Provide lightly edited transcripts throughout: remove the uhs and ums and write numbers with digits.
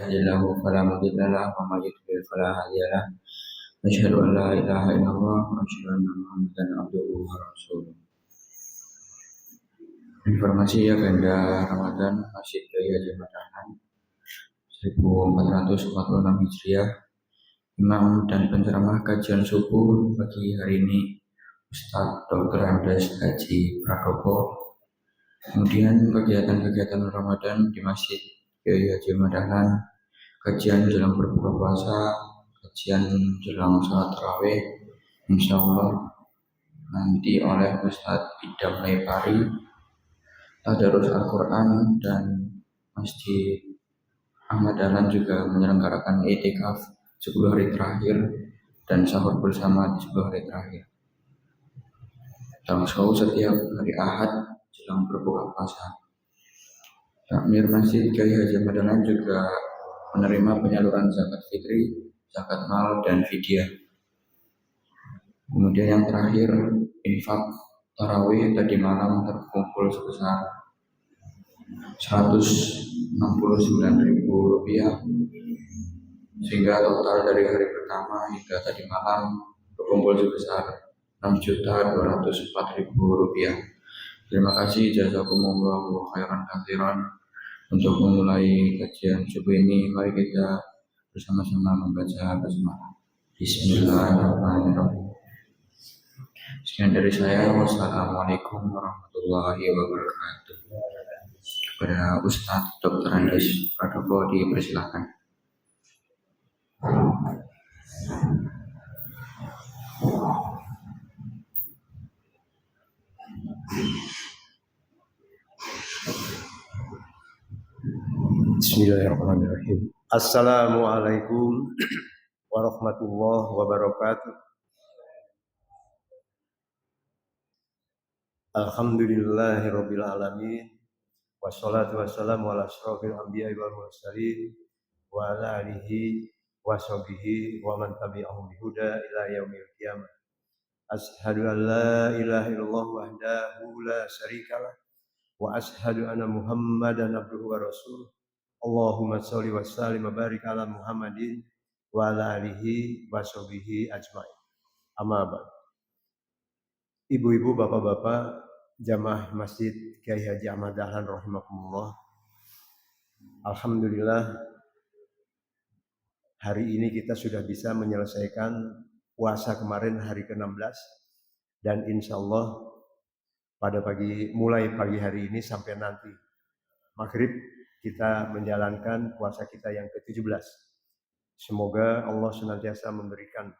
يهد له فلا مضل له ومن يضلل فلا هادي له أشهد أن لا إله إلا الله وأشهد أن محمدا عبده ورسوله. Informasi agenda Ramadan Masjid Kiai Haji Madahan 1446 Hijriah. Imam dan penceramah kajian subuh pagi hari ini Ustadz Dr. Andes Haji Prakopo. Kemudian kegiatan-kegiatan Ramadan di Masjid Kiai Haji Madahan, kajian jelang berbuka puasa, kajian jelang sholat tarawih, insya Allah nanti oleh Ustadz Idam Laipari, tadarus Al-Quran, dan Masjid Ahmad Dahlan juga menyelenggarakan i'tikaf 10 hari terakhir dan sahur bersama di 10 hari terakhir. Tangsau setiap hari Ahad jelang berbuka puasa. Takmir Masjid Kiai Haji Madahan juga menerima penyaluran zakat fitri, zakat mal, dan fidyah. Kemudian yang terakhir, infak tarawih tadi malam terkumpul sebesar Rp169.000, sehingga total dari hari pertama hingga tadi malam berkumpul sebesar Rp6.204.000. Terima kasih jazakumullahu khairan katsiran. Untuk memulai kajian subuh ini, mari kita bersama-sama membaca basmalah. Bismillahirrahmanirrahim. Sekian dari saya. Wassalamualaikum warahmatullahi wabarakatuh. Kepada Ustadz Dr. Andes Prakopo dipersilakan. Bismillahirrahmanirrahim. Assalamualaikum warahmatullahi wabarakatuh. Alhamdulillahirabbil alamin. Wassalatu wassalamu ala asyrofil anbiya'i wal mursalin wa ala alihi wa sahbihi wa man tabi'ahum bihuda ila yaumil qiyamah. Asyhadu an la ilaha illallah wahdahu la syarikalah wa asyhadu anna Muhammadan abduhu wa rasuluh. Allahumma sholli wa sallim wa barik ala Muhammadin wa ala alihi wa sahbihi ajmain. Amma ba'd. Ibu-ibu, bapak-bapak, jamaah Masjid Kiai Haji Ahmad Dahlan rahimakumullah. Alhamdulillah, hari ini kita sudah bisa menyelesaikan puasa kemarin hari ke-16, dan insya Allah mulai pagi hari ini sampai nanti maghrib kita menjalankan puasa kita yang ke-17. Semoga Allah senantiasa memberikan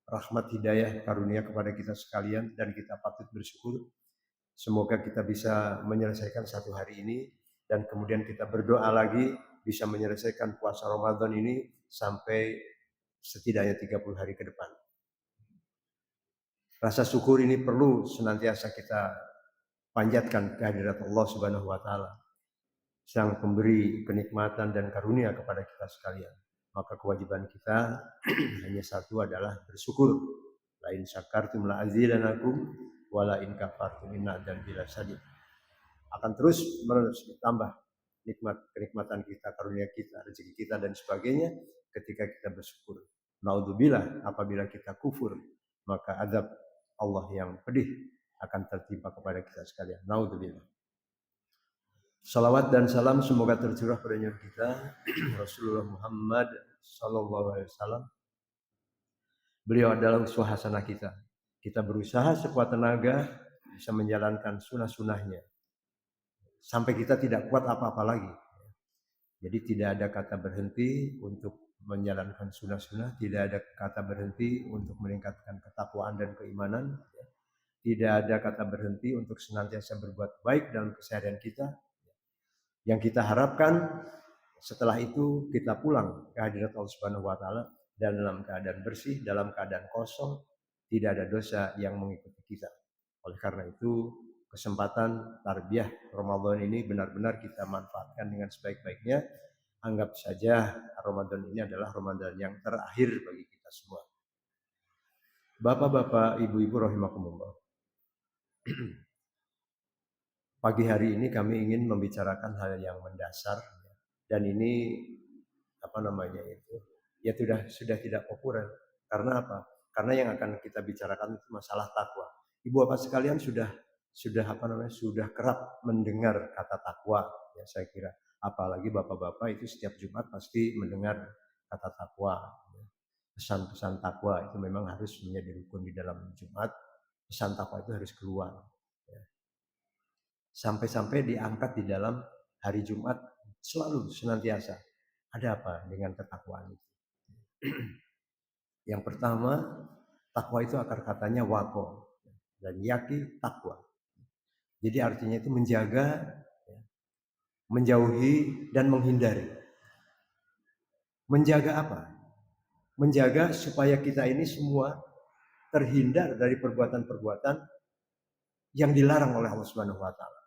rahmat hidayah karunia kepada kita sekalian dan kita patut bersyukur. Semoga kita bisa menyelesaikan satu hari ini dan kemudian kita berdoa lagi bisa menyelesaikan puasa Ramadan ini sampai setidaknya 30 hari ke depan. Rasa syukur ini perlu senantiasa kita panjatkan kehadirat Allah Subhanahu wa taala, Sang pemberi kenikmatan dan karunia kepada kita sekalian. Maka kewajiban kita hanya satu, adalah bersyukur. La in syakartum la azidanakum wa la in kafartum inna adzab lasyadid. Akan terus bertambah kenikmatan kita, karunia kita, rezeki kita dan sebagainya ketika kita bersyukur. Naudzubillah, apabila kita kufur, maka azab Allah yang pedih akan tertimpa kepada kita sekalian. Naudzubillah. Salawat dan salam semoga tercurah pada Nabi kita Rasulullah Muhammad sallallahu alaihi wasallam. Beliau adalah uswah hasanah kita. Kita berusaha sekuat tenaga bisa menjalankan sunnah-sunnahnya sampai kita tidak kuat apa-apa lagi. Jadi tidak ada kata berhenti untuk menjalankan sunnah-sunnah, tidak ada kata berhenti untuk meningkatkan ketakwaan dan keimanan, tidak ada kata berhenti untuk senantiasa berbuat baik dalam keseharian kita. Yang kita harapkan setelah itu kita pulang ke hadirat Allah Subhanahu wa taala dalam keadaan bersih, dalam keadaan kosong, tidak ada dosa yang mengikuti kita. Oleh karena itu, kesempatan tarbiyah Ramadan ini benar-benar kita manfaatkan dengan sebaik-baiknya. Anggap saja Ramadan ini adalah Ramadan yang terakhir bagi kita semua. Bapak-bapak, ibu-ibu rahimakumullah. Pagi hari ini kami ingin membicarakan hal yang mendasar, dan ini ya sudah tidak populer. Karena apa? Karena yang akan kita bicarakan itu masalah takwa. Ibu bapak sekalian sudah kerap mendengar kata takwa, ya saya kira. Apalagi bapak-bapak itu setiap Jumat pasti mendengar kata takwa. Pesan-pesan takwa itu memang harus menjadi rukun di dalam Jumat. Pesan takwa itu harus keluar. Sampai-sampai diangkat di dalam hari Jumat selalu senantiasa. Ada apa dengan ketakwaan itu? Yang pertama, takwa itu akar katanya wako, dan yaki takwa. Jadi artinya itu menjaga, menjauhi, dan menghindari. Menjaga apa? Menjaga supaya kita ini semua terhindar dari perbuatan-perbuatan yang dilarang oleh Allah Subhanahu wa taala.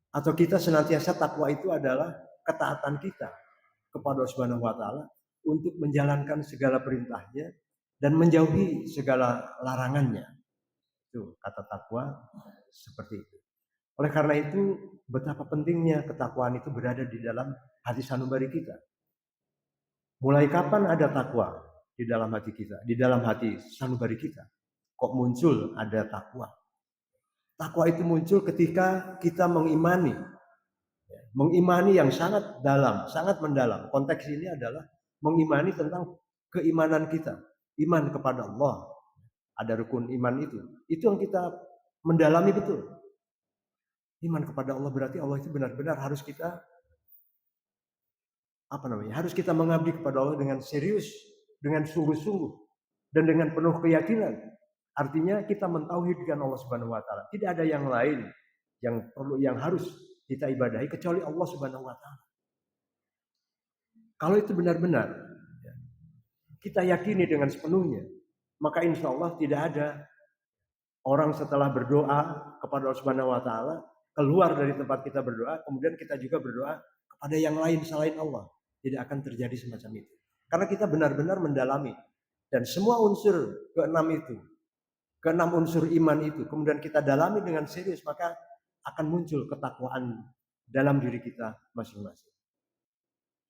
Atau kita senantiasa takwa itu adalah ketaatan kita kepada Allah Subhanahu wa taala untuk menjalankan segala perintahnya dan menjauhi segala larangannya. Itu kata takwa seperti itu. Oleh karena itu, betapa pentingnya ketakwaan itu berada di dalam hati sanubari kita. Mulai kapan ada takwa di dalam hati kita, di dalam hati sanubari kita? Kok muncul ada takwa? Takwa itu muncul ketika kita mengimani yang sangat dalam, sangat mendalam. Konteks ini adalah mengimani tentang keimanan kita, iman kepada Allah. Ada rukun iman itu yang kita mendalami betul. Iman kepada Allah berarti Allah itu benar-benar harus kita harus kita mengabdi kepada Allah dengan serius, dengan sungguh-sungguh, dan dengan penuh keyakinan. Artinya kita mentauhidkan Allah Subhanahu wa taala. Tidak ada yang lain yang harus kita ibadahi kecuali Allah Subhanahu wa taala. Kalau itu benar-benar kita yakini dengan sepenuhnya, maka insya Allah tidak ada orang setelah berdoa kepada Allah Subhanahu wa taala keluar dari tempat kita berdoa, kemudian kita juga berdoa kepada yang lain selain Allah. Tidak akan terjadi semacam itu. Karena kita benar-benar mendalami. Dan semua unsur keenam unsur iman itu, kemudian kita dalami dengan serius, maka akan muncul ketakwaan dalam diri kita masing-masing.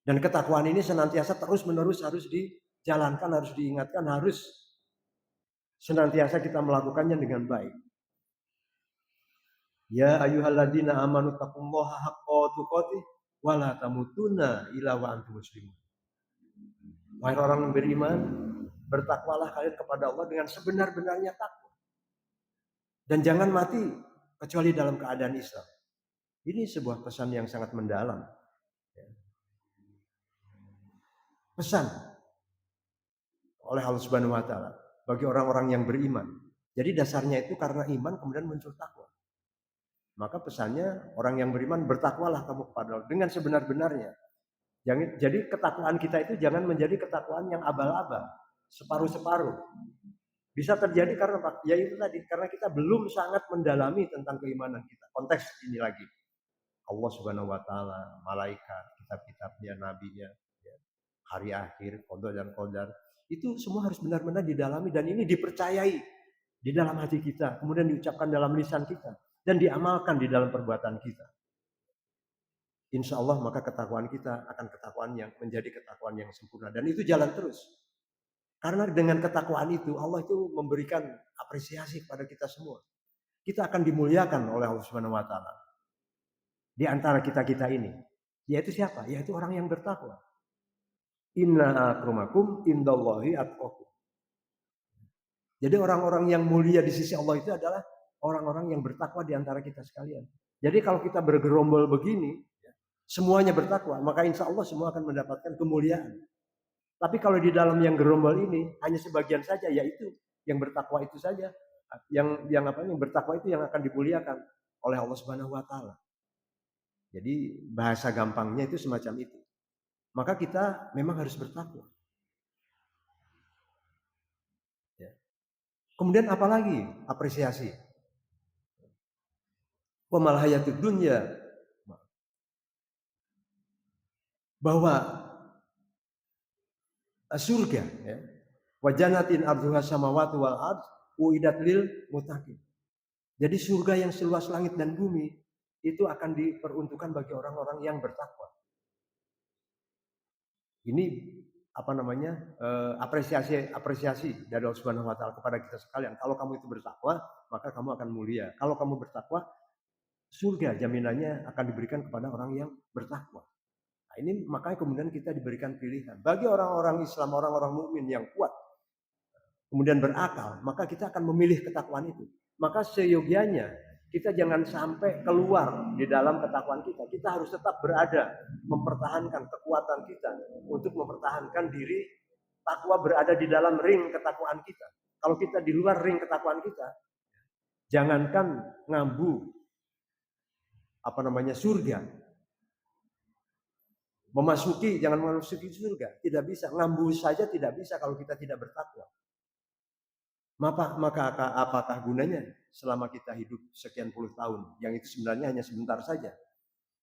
Dan ketakwaan ini senantiasa terus-menerus harus dijalankan, harus diingatkan, harus senantiasa kita melakukannya dengan baik. Ya ayyuhalladzina amanu taqullaha haqqa tuqatih wa la tamutunna illa wa antum muslimun. Wahai orang yang beriman, bertakwalah kalian kepada Allah dengan sebenar-benarnya takwa. Dan jangan mati kecuali dalam keadaan Islam. Ini sebuah pesan yang sangat mendalam. Pesan oleh Allah Subhanahu wa taala bagi orang-orang yang beriman. Jadi dasarnya itu karena iman kemudian muncul takwa. Maka pesannya orang yang beriman bertakwalah kamu kepada Allah dengan sebenar-benarnya. Jadi ketakwaan kita itu jangan menjadi ketakwaan yang abal-abal, separuh-separuh. Bisa terjadi karena ya itu tadi, karena kita belum sangat mendalami tentang keimanan kita. Konteks ini lagi. Allah Subhanahu wa taala, malaikat, kitab-kitabnya, nabinya, hari akhir, qada dan qadar. Itu semua harus benar-benar didalami dan ini dipercayai di dalam hati kita, kemudian diucapkan dalam lisan kita dan diamalkan di dalam perbuatan kita. Insya Allah maka ketakwaan kita akan ketakwaan yang menjadi ketakwaan yang sempurna dan itu jalan terus. Karena dengan ketakwaan itu Allah itu memberikan apresiasi kepada kita semua. Kita akan dimuliakan oleh Allah Subhanahu wa taala. Di antara kita-kita ini, yaitu siapa? Yaitu orang yang bertakwa. Inna akramakum indallahi atqakum. Jadi orang-orang yang mulia di sisi Allah itu adalah orang-orang yang bertakwa di antara kita sekalian. Jadi kalau kita bergerombol begini, semuanya bertakwa, maka insya Allah semua akan mendapatkan kemuliaan. Tapi kalau di dalam yang gerombol ini hanya sebagian saja, yaitu yang bertakwa itu saja, yang bertakwa itu yang akan dimuliakan oleh Allah Subhanahu wa taala. Jadi bahasa gampangnya itu semacam itu. Maka kita memang harus bertakwa. Ya. Kemudian apalagi apresiasi? Wa mal hayatud dunya, bahwa surga, ya, wa jannatin ardhuha samawati wal ard uidat lil muttaqin. Jadi surga yang seluas langit dan bumi itu akan diperuntukkan bagi orang-orang yang bertakwa. Ini apa namanya, apresiasi dari Allah Subhanahu wa taala kepada kita sekalian. Kalau kamu itu bertakwa, maka kamu akan mulia. Kalau kamu bertakwa, surga jaminannya akan diberikan kepada orang yang bertakwa. Nah, ini makanya kemudian kita diberikan pilihan. Bagi orang-orang Islam, orang-orang mukmin yang kuat, kemudian berakal, maka kita akan memilih ketakwaan itu. Maka seyogianya kita jangan sampai keluar di dalam ketakwaan kita. Kita harus tetap berada, mempertahankan kekuatan kita untuk mempertahankan diri. Takwa berada di dalam ring ketakwaan kita. Kalau kita di luar ring ketakwaan kita, jangankan ngambu apa namanya surga, jangan memasuki surga, tidak bisa. Ngambu saja tidak bisa kalau kita tidak bertakwa. Maka apakah gunanya selama kita hidup sekian puluh tahun, yang itu sebenarnya hanya sebentar saja.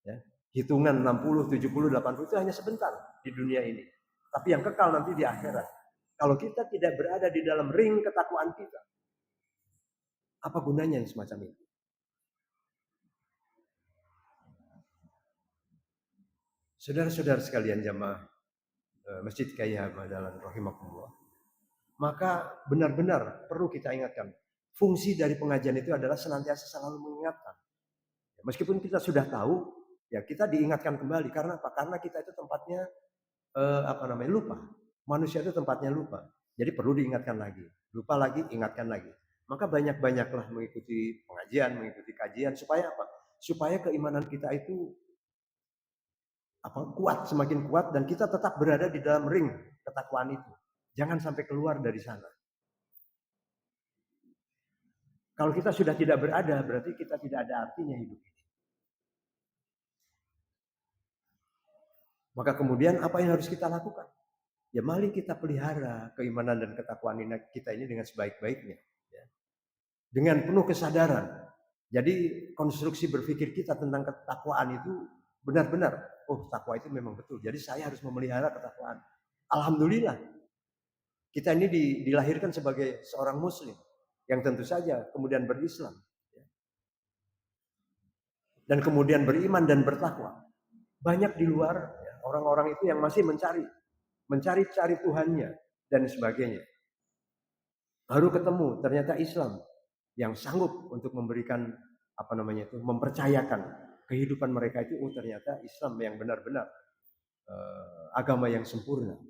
Ya. Hitungan 60, 70, 80 itu hanya sebentar di dunia ini. Tapi yang kekal nanti di akhirat. Kalau kita tidak berada di dalam ring ketakwaan kita, apa gunanya yang semacam itu? Saudara-saudara sekalian jamaah Masjid Kaya Madalan rahimakumullah. Maka benar-benar perlu kita ingatkan, fungsi dari pengajian itu adalah senantiasa selalu mengingatkan. Meskipun kita sudah tahu, ya kita diingatkan kembali. Karena apa? Karena kita itu tempatnya lupa. Manusia itu tempatnya lupa. Jadi perlu diingatkan lagi. Lupa lagi, ingatkan lagi. Maka banyak-banyaklah mengikuti pengajian, mengikuti kajian. Supaya apa? Supaya keimanan kita itu kuat, semakin kuat, dan kita tetap berada di dalam ring ketakwaan itu. Jangan sampai keluar dari sana. Kalau kita sudah tidak berada, berarti kita tidak ada artinya hidup ini. Maka kemudian apa yang harus kita lakukan? Ya mari kita pelihara keimanan dan ketakwaan kita ini dengan sebaik-baiknya. Ya. Dengan penuh kesadaran. Jadi konstruksi berpikir kita tentang ketakwaan itu benar-benar, oh takwa itu memang betul. Jadi saya harus memelihara ketakwaan. Alhamdulillah. Kita ini dilahirkan sebagai seorang muslim yang tentu saja kemudian berislam. Dan kemudian beriman dan bertakwa. Banyak di luar orang-orang itu yang masih mencari Tuhannya dan sebagainya. Baru ketemu ternyata Islam yang sanggup untuk memberikan mempercayakan kehidupan mereka itu, ternyata Islam yang benar-benar agama yang sempurna.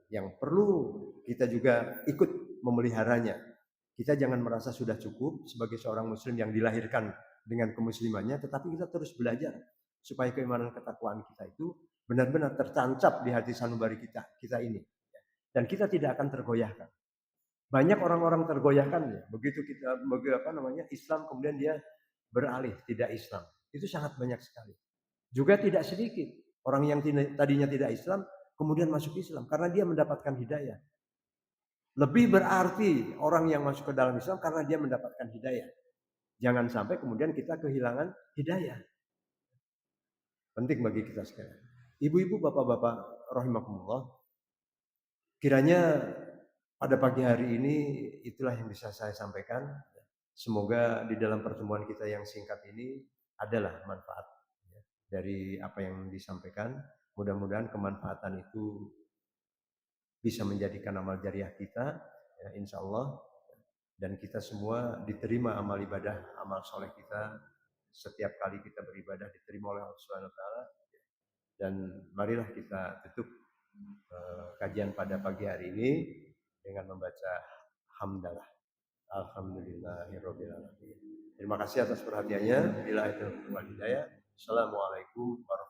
Yang perlu kita juga ikut memeliharanya. Kita jangan merasa sudah cukup sebagai seorang muslim yang dilahirkan dengan kemuslimannya, tetapi kita terus belajar supaya keimanan ketakwaan kita itu benar-benar tertancap di hati sanubari kita ini. Dan kita tidak akan tergoyahkan. Banyak orang-orang tergoyahkan ya, begitu Islam kemudian dia beralih tidak Islam. Itu sangat banyak sekali. Juga tidak sedikit orang yang tadinya tidak Islam kemudian masuk Islam karena dia mendapatkan hidayah. Lebih berarti orang yang masuk ke dalam Islam karena dia mendapatkan hidayah. Jangan sampai kemudian kita kehilangan hidayah. Penting bagi kita sekalian. Ibu-ibu, bapak-bapak rahimakumullah. Kiranya pada pagi hari ini itulah yang bisa saya sampaikan. Semoga di dalam pertemuan kita yang singkat ini adalah manfaat dari apa yang disampaikan. Mudah-mudahan kemanfaatan itu bisa menjadikan amal jariah kita, ya, insya Allah. Dan kita semua diterima amal ibadah, amal soleh kita. Setiap kali kita beribadah diterima oleh Allah Subhanahu wa taala. Dan marilah kita tutup kajian pada pagi hari ini dengan membaca hamdalah. Alhamdulillahirabbil alamin. Terima kasih atas perhatiannya. Bila itu wal hidayah. Assalamualaikum warahmatullahi wabarakatuh.